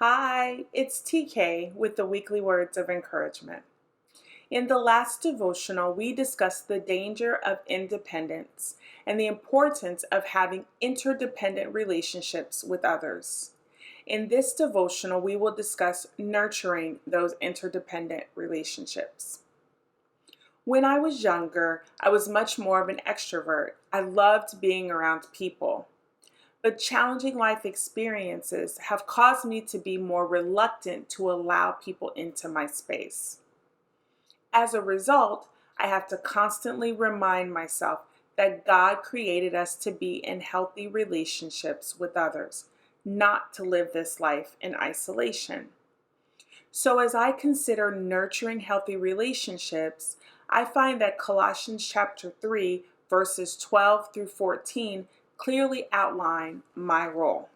Hi, it's TK with the weekly words of encouragement. In the last devotional, we discussed the danger of independence and the importance of having interdependent relationships with others. In this devotional, we will discuss nurturing those interdependent relationships. When I was younger, I was much more of an extrovert. I loved being around people. But challenging life experiences have caused me to be more reluctant to allow people into my space. As a result, I have to constantly remind myself that God created us to be in healthy relationships with others, not to live this life in isolation. So as I consider nurturing healthy relationships, I find that Colossians chapter 3, verses 12 through 14 clearly outline my role.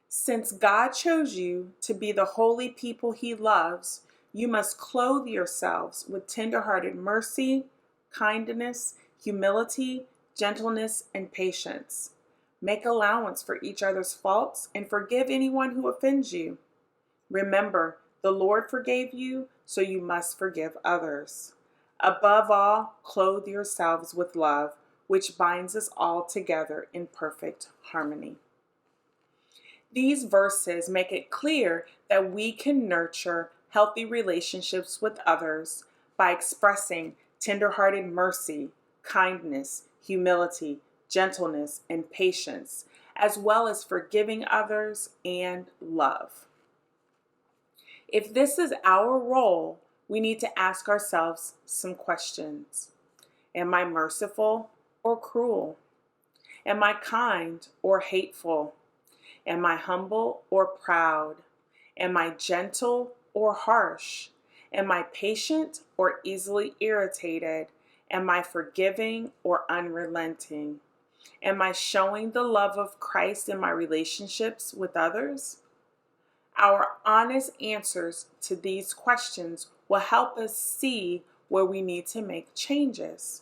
Since God chose you to be the holy people he loves, you must clothe yourselves with tenderhearted mercy, kindness, humility, gentleness, and patience. Make allowance for each other's faults and forgive anyone who offends you. Remember, the Lord forgave you, so you must forgive others. Above all, clothe yourselves with love, which binds us all together in perfect harmony. These verses make it clear that we can nurture healthy relationships with others by expressing tenderhearted mercy, kindness, humility, gentleness, and patience, as well as forgiving others and love. If this is our role, we need to ask ourselves some questions. Am I merciful or cruel? Am I kind or hateful? Am I humble or proud? Am I gentle or harsh? Am I patient or easily irritated? Am I forgiving or unrelenting? Am I showing the love of Christ in my relationships with others? Our honest answers to these questions will help us see where we need to make changes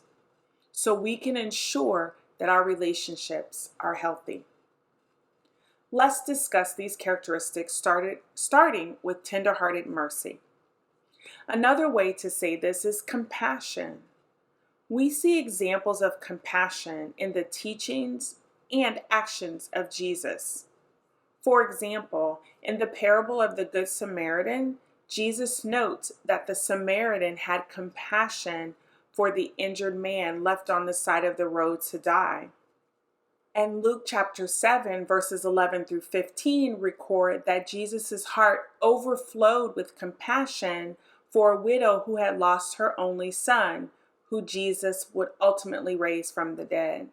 so we can ensure that our relationships are healthy. Let's discuss these characteristics starting with tenderhearted mercy. Another way to say this is compassion. We see examples of compassion in the teachings and actions of Jesus. For example, in the parable of the Good Samaritan, Jesus notes that the Samaritan had compassion for the injured man left on the side of the road to die. And Luke chapter 7, verses 11 through 15 record that Jesus' heart overflowed with compassion for a widow who had lost her only son, who Jesus would ultimately raise from the dead.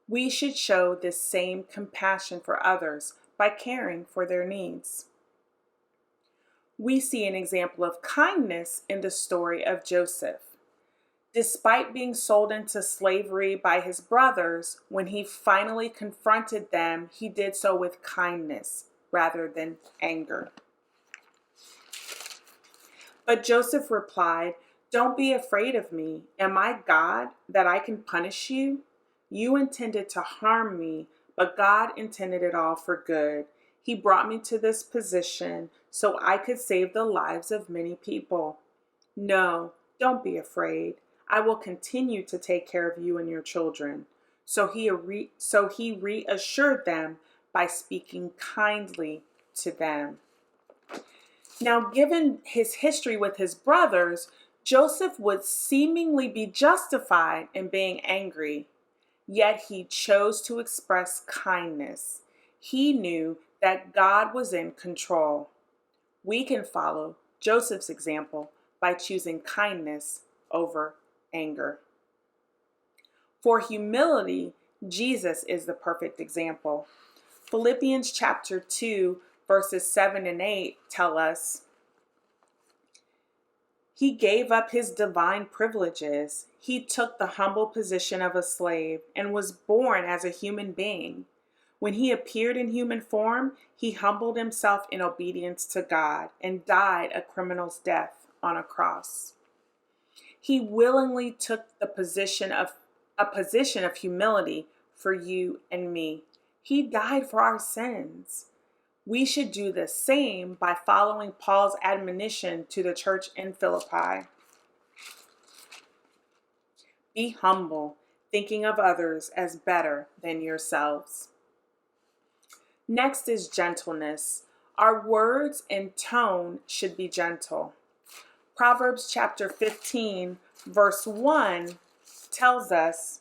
We should show this same compassion for others by caring for their needs. We see an example of kindness in the story of Joseph. Despite being sold into slavery by his brothers, when he finally confronted them, he did so with kindness rather than anger. But Joseph replied, "Don't be afraid of me. Am I God that I can punish you? You intended to harm me, but God intended it all for good. He brought me to this position so I could save the lives of many people. No, don't be afraid. I will continue to take care of you and your children." So he reassured them by speaking kindly to them. Now, given his history with his brothers, Joseph would seemingly be justified in being angry, yet he chose to express kindness. He knew that God was in control. We can follow Joseph's example by choosing kindness over anger. For humility, Jesus is the perfect example. Philippians chapter 2, verses 7 and 8 tell us, "He gave up his divine privileges. He took the humble position of a slave and was born as a human being. When he appeared in human form, he humbled himself in obedience to God and died a criminal's death on a cross." He willingly took a position of humility for you and me. He died for our sins. We should do the same by following Paul's admonition to the church in Philippi. Be humble, thinking of others as better than yourselves. Next is gentleness. Our words and tone should be gentle. Proverbs chapter 15, verse 1 tells us,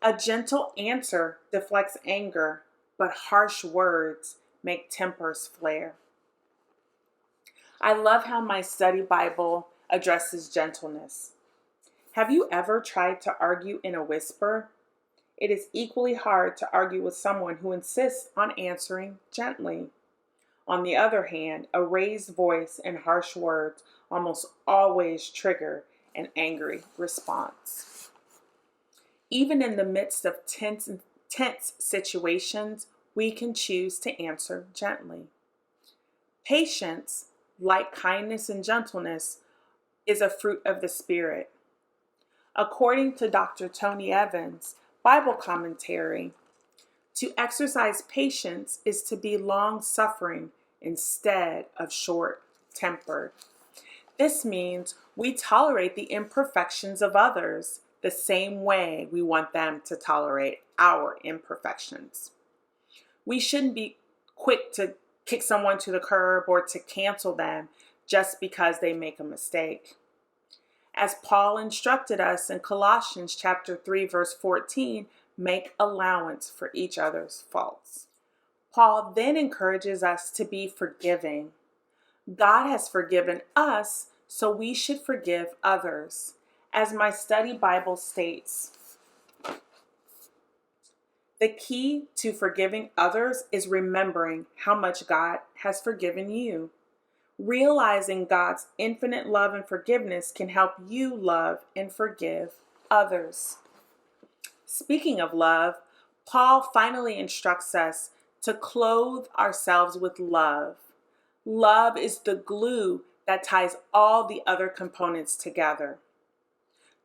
"A gentle answer deflects anger, but harsh words make tempers flare." I love how my study Bible addresses gentleness. Have you ever tried to argue in a whisper? It is equally hard to argue with someone who insists on answering gently. On the other hand, a raised voice and harsh words almost always trigger an angry response. Even in the midst of tense situations, we can choose to answer gently. Patience, like kindness and gentleness, is a fruit of the Spirit. According to Dr. Tony Evans' Bible commentary, to exercise patience is to be long-suffering instead of short-tempered. This means we tolerate the imperfections of others the same way we want them to tolerate our imperfections. We shouldn't be quick to kick someone to the curb or to cancel them just because they make a mistake. As Paul instructed us in Colossians chapter 3, verse 14, make allowance for each other's faults. Paul then encourages us to be forgiving. God has forgiven us, so we should forgive others. As my study Bible states, the key to forgiving others is remembering how much God has forgiven you. Realizing God's infinite love and forgiveness can help you love and forgive others. Speaking of love, Paul finally instructs us to clothe ourselves with love. Love is the glue that ties all the other components together.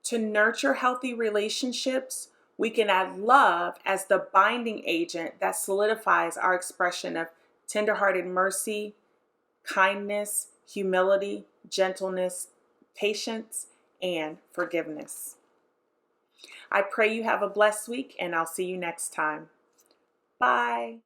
To nurture healthy relationships, we can add love as the binding agent that solidifies our expression of tenderhearted mercy, kindness, humility, gentleness, patience, and forgiveness. I pray you have a blessed week, and I'll see you next time. Bye.